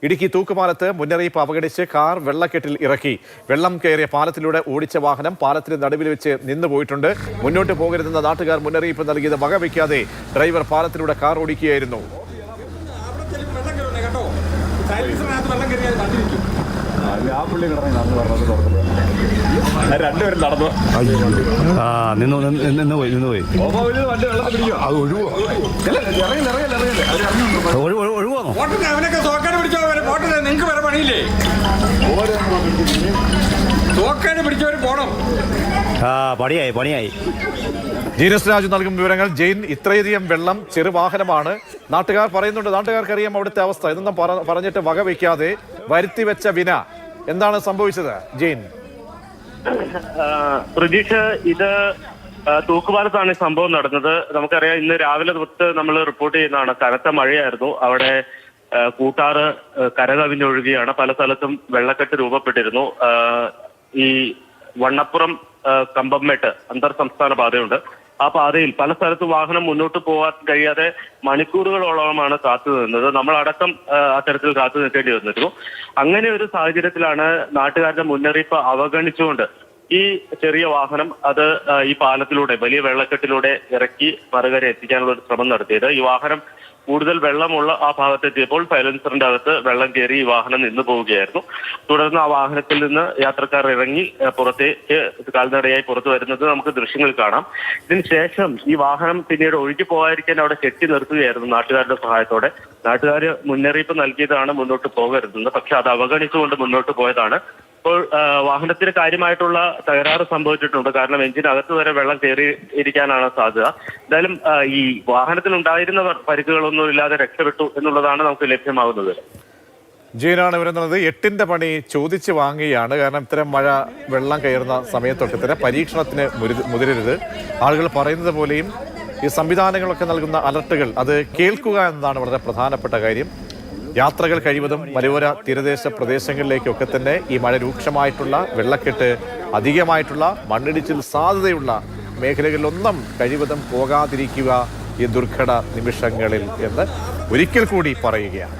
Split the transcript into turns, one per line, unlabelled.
ഇടുക്കി തൂക്കുപാലത്ത് മുന്നറിയിപ്പ് അവഗണിച്ച് കാർ വെള്ളക്കെട്ടിൽ ഇറക്കി. വെള്ളം കയറിയ പാലത്തിലൂടെ ഓടിച്ച വാഹനം പാലത്തിന് നടുവിൽ വെച്ച് നിന്നുപോയിട്ടുണ്ട്. മുന്നോട്ട് പോകരുതെന്ന നാട്ടുകാർ മുന്നറിയിപ്പ് നൽകിയത് വകവയ്ക്കാതെ ഡ്രൈവർ പാലത്തിലൂടെ കാർ ഓടിക്കുകയായിരുന്നു.
രണ്ടുപേരും നടന്നു
പോയി ഒഴിവാണോ?
അവനൊക്കെ തോക്കാനെ പിടിച്ചവരെ പോട്ടെ, നിങ്ങൾക്ക് വേറെ പണിയില്ലേ? തോക്കാനെ പിടിച്ചവർ പോണം.
പണിയായി.
ജീനസ് രാജു നൽകും വിവരങ്ങൾ. ജെയിൻ, ഇത്രയധികം വെള്ളം ചെറുവാഹനമാണ്. നാട്ടുകാർ പറയുന്നുണ്ട്, നാട്ടുകാർക്കറിയാം അവിടുത്തെ അവസ്ഥ. ഇതൊന്നും പറഞ്ഞിട്ട് വകവയ്ക്കാതെ വരുത്തി വെച്ച വിന. എന്താണ് സംഭവിച്ചത് ജെയിൻ?
പ്രതീക്ഷ, ഇത് തൂക്കുപാലത്താണ് ഈ സംഭവം നടന്നത്. നമുക്കറിയാം, ഇന്ന് രാവിലെ തൊട്ട് നമ്മൾ റിപ്പോർട്ട് ചെയ്യുന്നതാണ്. കനത്ത മഴയായിരുന്നു. അവിടെ കൂട്ടാറ് കരകവിഞ്ഞൊഴുകിയാണ്. പല സ്ഥലത്തും വെള്ളക്കെട്ട് രൂപപ്പെട്ടിരുന്നു. ഈ വണ്ണപ്പുറം കമ്പംമേട്ട് അന്തർ സംസ്ഥാന പാതയുണ്ട്. ആ പാതയിൽ പല സ്ഥലത്തും വാഹനം മുന്നോട്ട് പോകാൻ കഴിയാതെ മണിക്കൂറുകളോളമാണ് കാത്തു നിന്നത്. നമ്മളടക്കം അത്തരത്തിൽ കാത്തു നിൽക്കേണ്ടി വന്നിരുന്നു. അങ്ങനെ ഒരു സാഹചര്യത്തിലാണ് നാട്ടുകാരുടെ മുന്നറിയിപ്പ് അവഗണിച്ചുകൊണ്ട് ഈ ചെറിയ വാഹനം അത് ഈ പാലത്തിലൂടെ വലിയ വെള്ളക്കെട്ടിലൂടെ ഇറക്കി മറുകര എത്തിക്കാനുള്ള ഒരു ശ്രമം നടത്തിയത്. ഈ വാഹനം കൂടുതൽ വെള്ളമുള്ള ആ ഭാഗത്തെത്തിയപ്പോൾ സൈലൻസറിന്റെ അകത്ത് വെള്ളം കയറി ഈ വാഹനം നിന്നു പോവുകയായിരുന്നു. തുടർന്ന് ആ വാഹനത്തിൽ നിന്ന് യാത്രക്കാർ ഇറങ്ങി പുറത്തേക്ക് കാൽനടയായി പുറത്തു വരുന്നത് നമുക്ക് ദൃശ്യങ്ങൾ കാണാം. ഇതിനുശേഷം ഈ വാഹനം പിന്നീട് ഒഴുകി പോകാതിരിക്കാൻ അവിടെ കെട്ടി നിർത്തുകയായിരുന്നു നാട്ടുകാരുടെ സഹായത്തോടെ. നാട്ടുകാർ മുന്നറിയിപ്പ് നൽകിയതാണ് മുന്നോട്ട് പോകരുതെന്ന്. പക്ഷെ അത് അവഗണിച്ചുകൊണ്ട് മുന്നോട്ട് പോയതാണ്. ഇപ്പോൾ വാഹനത്തിന് കാര്യമായിട്ടുള്ള തകരാറ് സംഭവിച്ചിട്ടുണ്ട്. കാരണം എഞ്ചിനകത്ത് വരെ വെള്ളം കയറി ഇരിക്കാനാണ് സാധ്യത. എന്തായാലും ഈ വാഹനത്തിലുണ്ടായിരുന്നവർ പരിക്കുകളൊന്നും ഇല്ലാതെ രക്ഷപ്പെട്ടു എന്നുള്ളതാണ് നമുക്ക് ലഭ്യമാകുന്നത്.
ജെയിനാണ് വരുന്നത്. 8ന്റെ പണി ചോദിച്ചു വാങ്ങുകയാണ്. കാരണം ഇത്തരം മഴ വെള്ളം കയറുന്ന സമയത്തൊക്കെ തന്നെ പരീക്ഷണത്തിന് മുതിരരുത്. ആളുകൾ പറയുന്നത് പോലെയും ഈ സംവിധാനങ്ങളൊക്കെ നൽകുന്ന അലർട്ടുകൾ അത് കേൾക്കുക എന്നതാണ് വളരെ പ്രധാനപ്പെട്ട കാര്യം. യാത്രകൾ കഴിവതും മലയോര തീരദേശ പ്രദേശങ്ങളിലേക്കൊക്കെ തന്നെ ഈ മഴ രൂക്ഷമായിട്ടുള്ള വെള്ളക്കെട്ട് അധികമായിട്ടുള്ള മണ്ണിടിച്ചിൽ സാധ്യതയുള്ള മേഖലകളിലൊന്നും കഴിവതും പോകാതിരിക്കുക ഈ ദുർഘട നിമിഷങ്ങളിൽ എന്ന് ഒരിക്കൽ കൂടി പറയുകയാണ്.